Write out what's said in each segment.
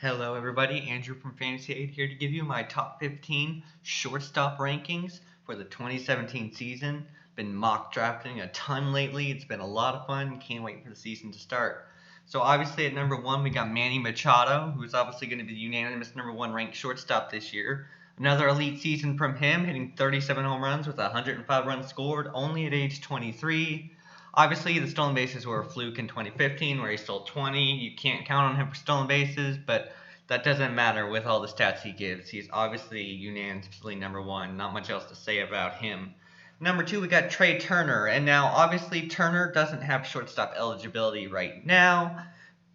Hello, everybody. Andrew from Fantasy Aid here to give you my top 15 shortstop rankings for the 2017 season. Been mock drafting a ton lately. It's been a lot of fun. Can't wait for the season to start. So, obviously, at number one, we got Manny Machado, who's obviously going to be the unanimous number one ranked shortstop this year. Another elite season from him, hitting 37 home runs with 105 runs scored, only at age 23. Obviously, the stolen bases were a fluke in 2015 where he stole 20. You can't count on him for stolen bases, but that doesn't matter with all the stats he gives. He's obviously unanimously number one. Not much else to say about him. Number two, we got Trea Turner. And now, obviously, Turner doesn't have shortstop eligibility right now,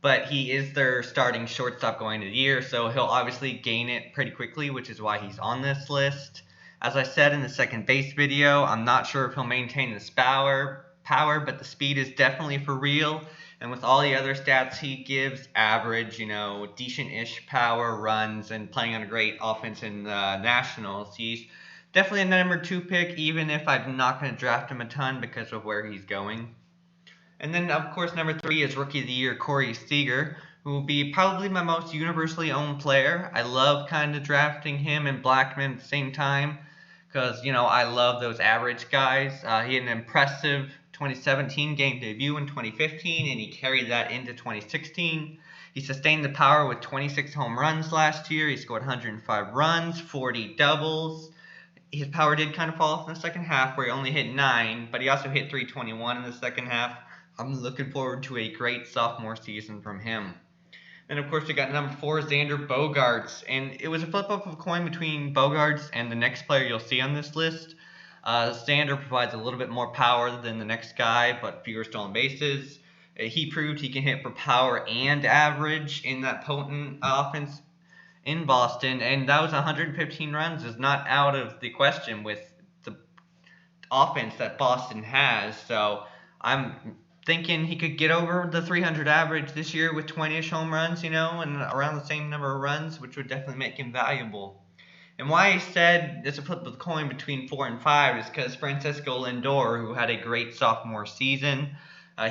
but he is their starting shortstop going into the year, so he'll obviously gain it pretty quickly, which is why he's on this list. As I said in the second base video, I'm not sure if he'll maintain this power, but the speed is definitely for real. And with all the other stats he gives, average, decent-ish power, runs, and playing on a great offense in the Nationals, he's definitely a number two pick, even if I'm not going to draft him a ton because of where he's going. And then, of course, number three is Rookie of the Year, Corey Seager, who will be probably my most universally owned player. I love kind of drafting him and Blackman at the same time because, I love those average guys. He had an impressive 2017 game debut in 2015, and he carried that into 2016. He sustained the power with 26 home runs last year. He scored 105 runs, 40 doubles. His power did kind of fall off in the second half where he only hit 9, but he also hit 321 in the second half. I'm looking forward to a great sophomore season from him. Then, of course, we got number 4, Xander Bogaerts. And it was a flip-up of a coin between Bogaerts and the next player you'll see on this list. Xander provides a little bit more power than the next guy, but fewer stolen bases. He proved he can hit for power and average in that potent offense in Boston. And that was 115 runs is not out of the question with the offense that Boston has. So I'm thinking he could get over the 300 average this year with 20-ish home runs, and around the same number of runs, which would definitely make him valuable. And why I said it's a flip of the coin between 4 and 5 is because Francisco Lindor, who had a great sophomore season,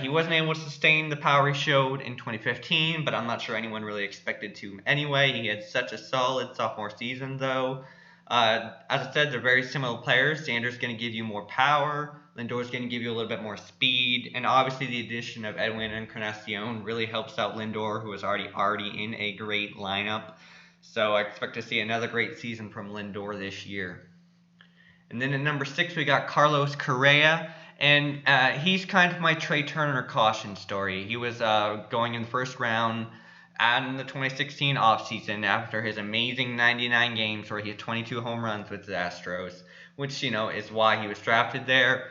he wasn't able to sustain the power he showed in 2015, but I'm not sure anyone really expected to anyway. He had such a solid sophomore season, though. As I said, they're very similar players. Xander's going to give you more power. Lindor's going to give you a little bit more speed. And obviously the addition of Edwin Encarnacion really helps out Lindor, who is already in a great lineup. So I expect to see another great season from Lindor this year. And then at number 6, we got Carlos Correa. And he's kind of my Trea Turner caution story. He was going in the first round in the 2016 offseason after his amazing 99 games where he had 22 home runs with the Astros, which, is why he was drafted there.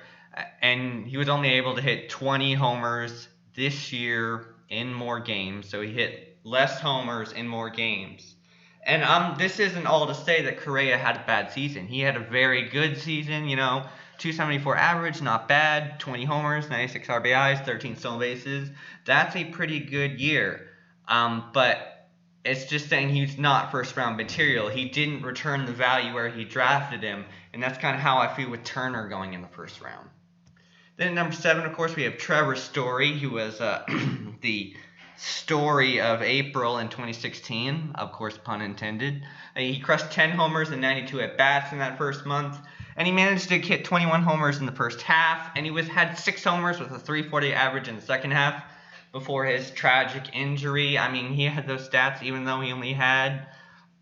And he was only able to hit 20 homers this year in more games. So he hit less homers in more games. And this isn't all to say that Correa had a bad season. He had a very good season, 274 average, not bad, 20 homers, 96 RBIs, 13 stolen bases. That's a pretty good year. But it's just saying he's not first-round material. He didn't return the value where he drafted him, and that's kind of how I feel with Turner going in the first round. Then at number 7, of course, we have Trevor Story, who was the story of April in 2016, of course, pun intended. He crushed 10 homers and 92 at-bats in that first month, and he managed to hit 21 homers in the first half, and he had 6 homers with a 340 average in the second half before his tragic injury. I mean, he had those stats even though he only had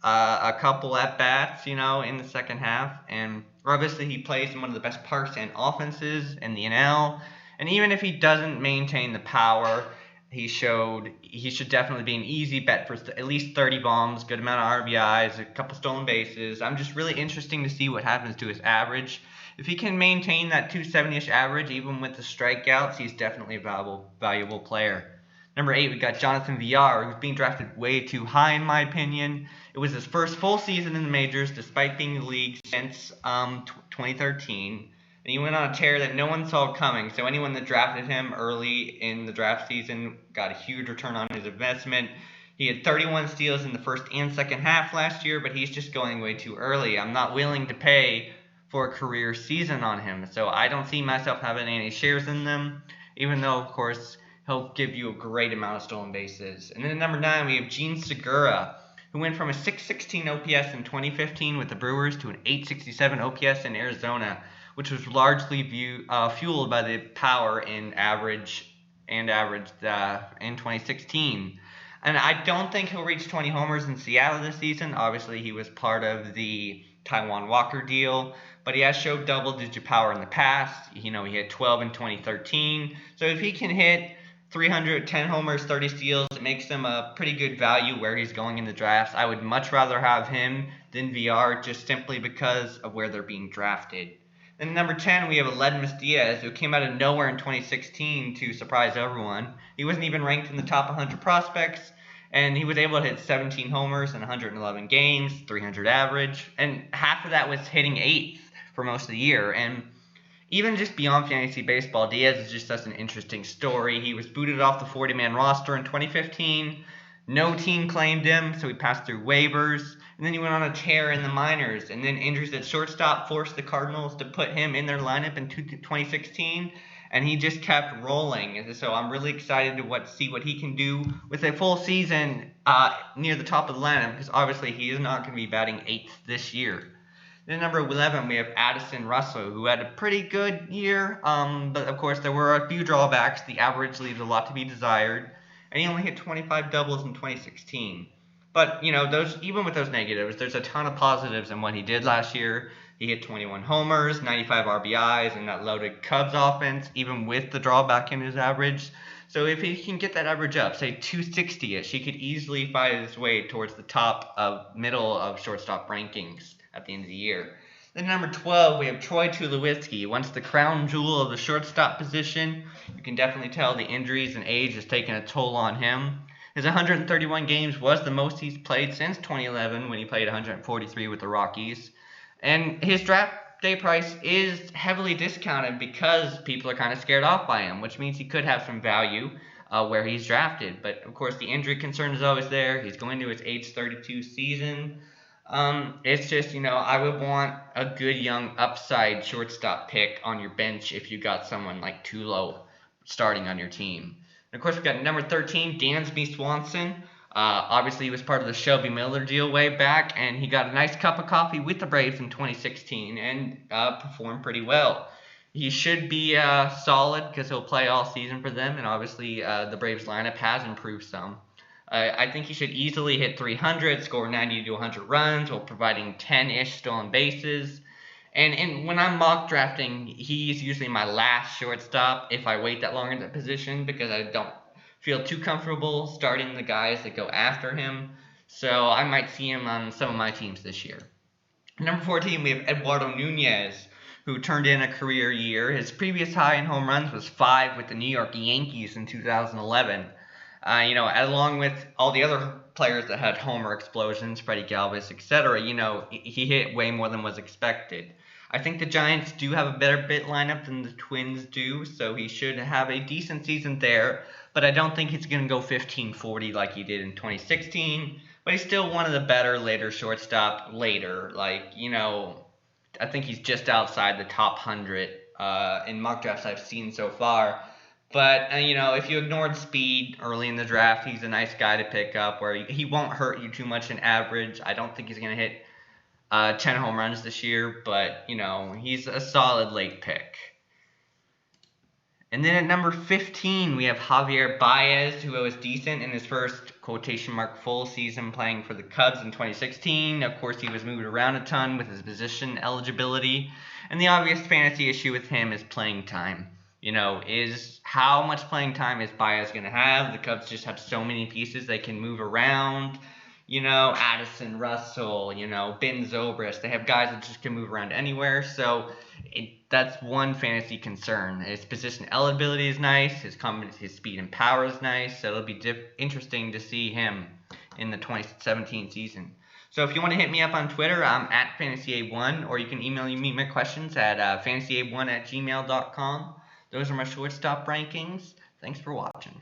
a couple at-bats, in the second half, and obviously he plays in one of the best parks and offenses in the NL, and even if he doesn't maintain the power, he should definitely be an easy bet for at least 30 bombs, good amount of RBIs, a couple stolen bases. I'm just really interesting to see what happens to his average. If he can maintain that 270-ish average, even with the strikeouts, he's definitely a valuable player. Number 8, we got Jonathan Villar, who's being drafted way too high in my opinion. It was his first full season in the majors, despite being in the league since 2013. And he went on a tear that no one saw coming, so anyone that drafted him early in the draft season got a huge return on his investment. He had 31 steals in the first and second half last year, but he's just going way too early. I'm not willing to pay for a career season on him, so I don't see myself having any shares in them, even though, of course, he'll give you a great amount of stolen bases. And then at number 9, we have Segura, who went from a 616 OPS in 2015 with the Brewers to an 867 OPS in Arizona, which was largely fueled by the power in averaged in 2016. And I don't think he'll reach 20 homers in Seattle this season. Obviously, he was part of the Taijuan Walker deal, but he has showed double-digit power in the past. He hit 12 in 2013. So if he can hit 310 homers, 30 steals, it makes him a pretty good value where he's going in the drafts. I would much rather have him than Villar just simply because of where they're being drafted. Then number 10, we have Aledmys Diaz, who came out of nowhere in 2016 to surprise everyone. He wasn't even ranked in the top 100 prospects, and he was able to hit 17 homers in 111 games, 300 average, and half of that was hitting 8th for most of the year. And even just beyond fantasy baseball, Diaz is just such an interesting story. He was booted off the 40-man roster in 2015. No team claimed him, so he passed through waivers. And then he went on a tear in the minors. And then injuries at shortstop forced the Cardinals to put him in their lineup in 2016. And he just kept rolling. And so I'm really excited to see what he can do with a full season near the top of the lineup, because obviously he is not going to be batting 8th this year. Then number 11, we have Addison Russell, who had a pretty good year. But of course, there were a few drawbacks. The average leaves a lot to be desired. And he only hit 25 doubles in 2016. But, even with those negatives, there's a ton of positives in what he did last year. He hit 21 homers, 95 RBIs, and that loaded Cubs offense, even with the drawback in his average. So if he can get that average up, say 260-ish, he could easily fight his way towards the middle of shortstop rankings at the end of the year. Then number 12, we have Tulowitzki, once the crown jewel of the shortstop position. You can definitely tell the injuries and age has taken a toll on him. His 131 games was the most he's played since 2011, when he played 143 with the Rockies. And his draft day price is heavily discounted because people are kind of scared off by him, which means he could have some value where he's drafted. But, of course, the injury concern is always there. He's going to his age 32 season. It's just, I would want a good young upside shortstop pick on your bench if you got someone like Tulo starting on your team. And of course, we've got number 13, Dansby Swanson. Obviously, he was part of the Shelby Miller deal way back, and he got a nice cup of coffee with the Braves in 2016 and performed pretty well. He should be solid because he'll play all season for them, and obviously the Braves lineup has improved some. I think he should easily hit 300, score 90 to 100 runs while providing 10-ish stolen bases. And when I'm mock drafting, he's usually my last shortstop if I wait that long in that position, because I don't feel too comfortable starting the guys that go after him. So I might see him on some of my teams this year. Number 14, we have Eduardo Nunez, who turned in a career year. His previous high in home runs was 5 with the New York Yankees in 2011. Along with all the other players that had homer explosions, Freddie Galvis, etc., he hit way more than was expected. I think the Giants do have a better bit lineup than the Twins do, so he should have a decent season there, but I don't think he's going to go 15-40 like he did in 2016, but he's still one of the better later shortstop later. I think he's just outside the top 100 in mock drafts I've seen so far. But, if you ignored speed early in the draft, he's a nice guy to pick up where he won't hurt you too much in average. I don't think he's going to hit 10 home runs this year, but, he's a solid late pick. And then at number 15, we have Javier Baez, who was decent in his first quotation mark full season playing for the Cubs in 2016. Of course, he was moved around a ton with his position eligibility. And the obvious fantasy issue with him is playing time. Is how much playing time is Baez going to have? The Cubs just have so many pieces they can move around. Addison Russell, Ben Zobrist. They have guys that just can move around anywhere. So that's one fantasy concern. His position eligibility is nice. His speed and power is nice. So it'll be interesting to see him in the 2017 season. So if you want to hit me up on Twitter, I'm at FantasyA1, or you can email me my questions at fantasya1@gmail.com. Those are my shortstop rankings. Thanks for watching.